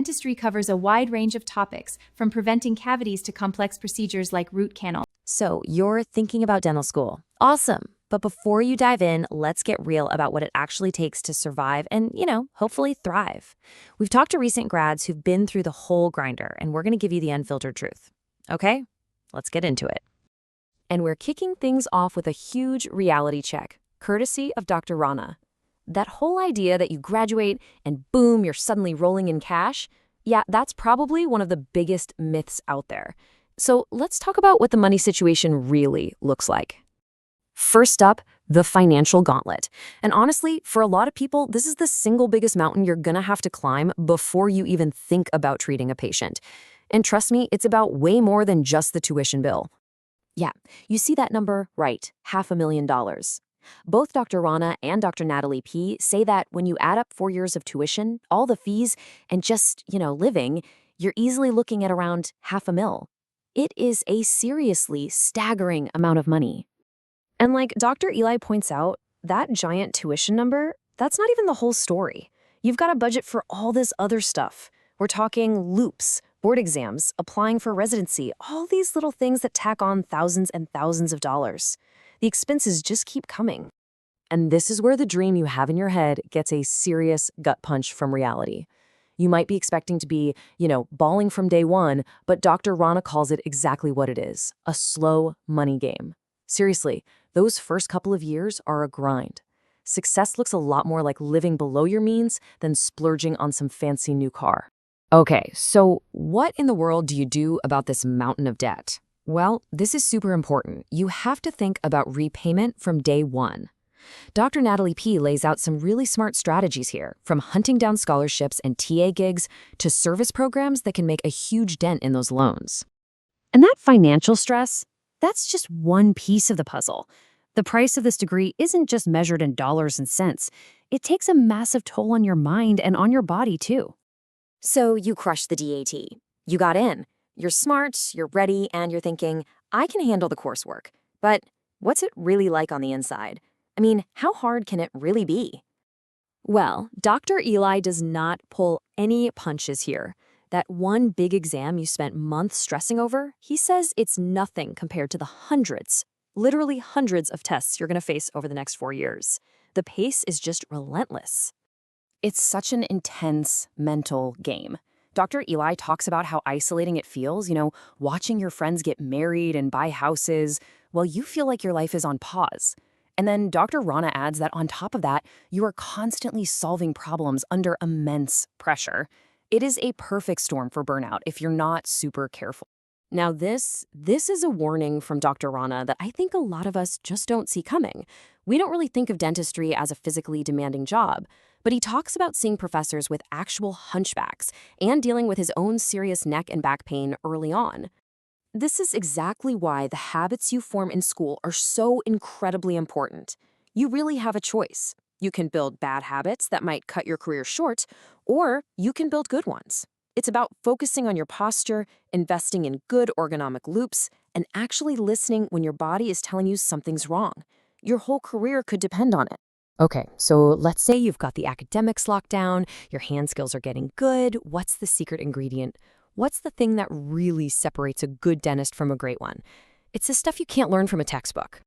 Dentistry covers a wide range of topics, from preventing cavities to complex procedures like root canal. So you're thinking about dental school. Awesome. But before you dive in, let's get real about what it actually takes to survive and, hopefully thrive. We've talked to recent grads who've been through the whole grinder, and we're going to give you the unfiltered truth. Okay? Let's get into it. And we're kicking things off with a huge reality check, courtesy of Dr. Rana. That whole idea that you graduate and boom, you're suddenly rolling in cash, yeah, that's probably one of the biggest myths out there. So let's talk about what the money situation really looks like. First up, the financial gauntlet. And honestly, for a lot of people, this is the single biggest mountain you're gonna have to climb before you even think about treating a patient. And trust me, it's about way more than just the tuition bill. Yeah, you see that number right, $500,000. Both Dr. Rana and Dr. Natalie P. say that when you add up 4 years of tuition, all the fees, and just, living, you're easily looking at around $500,000. It is a seriously staggering amount of money. And like Dr. Eli points out, that giant tuition number, that's not even the whole story. You've got a budget for all this other stuff. We're talking loops, board exams, applying for residency, all these little things that tack on thousands and thousands of dollars. The expenses just keep coming. And this is where the dream you have in your head gets a serious gut punch from reality. You might be expecting to be, balling from day one, but Dr. Rana calls it exactly what it is, a slow money game. Seriously, those first couple of years are a grind. Success looks a lot more like living below your means than splurging on some fancy new car. Okay, so what in the world do you do about this mountain of debt? Well, this is super important. You have to think about repayment from day one. Dr. Natalie P. lays out some really smart strategies here, from hunting down scholarships and TA gigs to service programs that can make a huge dent in those loans. And that financial stress, that's just one piece of the puzzle. The price of this degree isn't just measured in dollars and cents. It takes a massive toll on your mind and on your body, too. So you crushed the DAT. You got in. You're smart, you're ready, and you're thinking, I can handle the coursework. But what's it really like on the inside? I mean, how hard can it really be? Well, Dr. Eli does not pull any punches here. That one big exam you spent months stressing over, he says it's nothing compared to the hundreds, literally hundreds of tests you're going to face over the next 4 years. The pace is just relentless. It's such an intense mental game. Dr. Eli talks about how isolating it feels, watching your friends get married and buy houses while you feel like your life is on pause. And then Dr. Rana adds that on top of that, you are constantly solving problems under immense pressure. It is a perfect storm for burnout if you're not super careful. Now this is a warning from Dr. Rana that I think a lot of us just don't see coming. We don't really think of dentistry as a physically demanding job, but he talks about seeing professors with actual hunchbacks and dealing with his own serious neck and back pain early on. This is exactly why the habits you form in school are so incredibly important. You really have a choice. You can build bad habits that might cut your career short, or you can build good ones. It's about focusing on your posture, investing in good ergonomic loops, and actually listening when your body is telling you something's wrong. Your whole career could depend on it. Okay, so let's say you've got the academics locked down, your hand skills are getting good. What's the secret ingredient? What's the thing that really separates a good dentist from a great one? It's the stuff you can't learn from a textbook.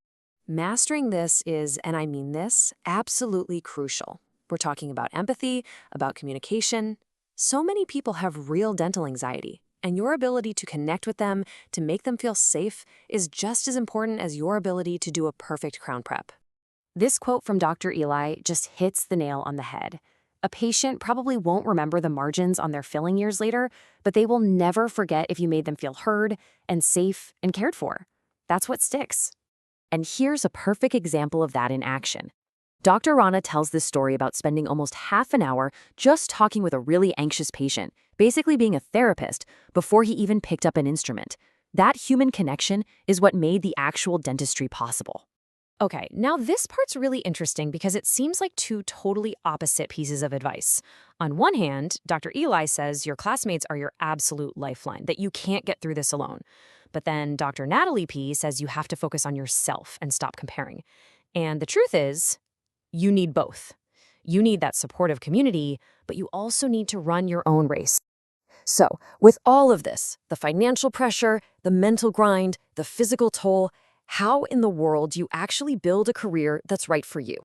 Mastering this is, and I mean this, absolutely crucial. We're talking about empathy, about communication. So many people have real dental anxiety, and your ability to connect with them, to make them feel safe, is just as important as your ability to do a perfect crown prep. This quote from Dr. Eli just hits the nail on the head. A patient probably won't remember the margins on their filling years later, but they will never forget if you made them feel heard and safe and cared for. That's what sticks. And here's a perfect example of that in action. Dr. Rana tells this story about spending almost half an hour just talking with a really anxious patient, basically being a therapist, before he even picked up an instrument. That human connection is what made the actual dentistry possible. Okay, now this part's really interesting because it seems like two totally opposite pieces of advice. On one hand, Dr. Eli says your classmates are your absolute lifeline, that you can't get through this alone. But then Dr. Natalie P. says you have to focus on yourself and stop comparing. And the truth is, you need both. You need that supportive community, but you also need to run your own race. So, with all of this, the financial pressure, the mental grind, the physical toll, how in the world do you actually build a career that's right for you?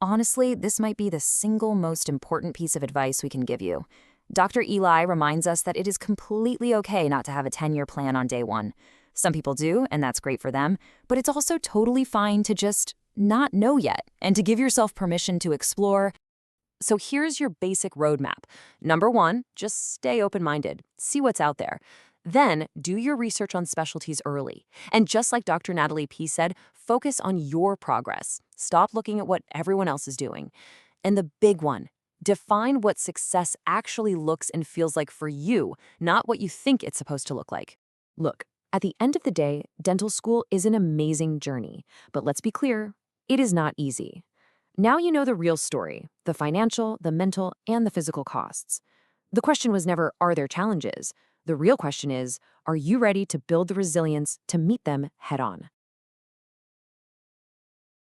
Honestly, this might be the single most important piece of advice we can give you. Dr. Eli reminds us that it is completely okay not to have a 10-year plan on day one. Some people do, and that's great for them, but it's also totally fine to just not know yet and to give yourself permission to explore. So here's your basic roadmap. Number one, just stay open-minded, see what's out there. Then do your research on specialties early. And just like Dr. Natalie P. said, focus on your progress. Stop looking at what everyone else is doing. And the big one, define what success actually looks and feels like for you, not what you think it's supposed to look like. Look, at the end of the day, dental school is an amazing journey. But let's be clear, it is not easy. Now you know the real story, the financial, the mental, and the physical costs. The question was never, are there challenges? The real question is, are you ready to build the resilience to meet them head on?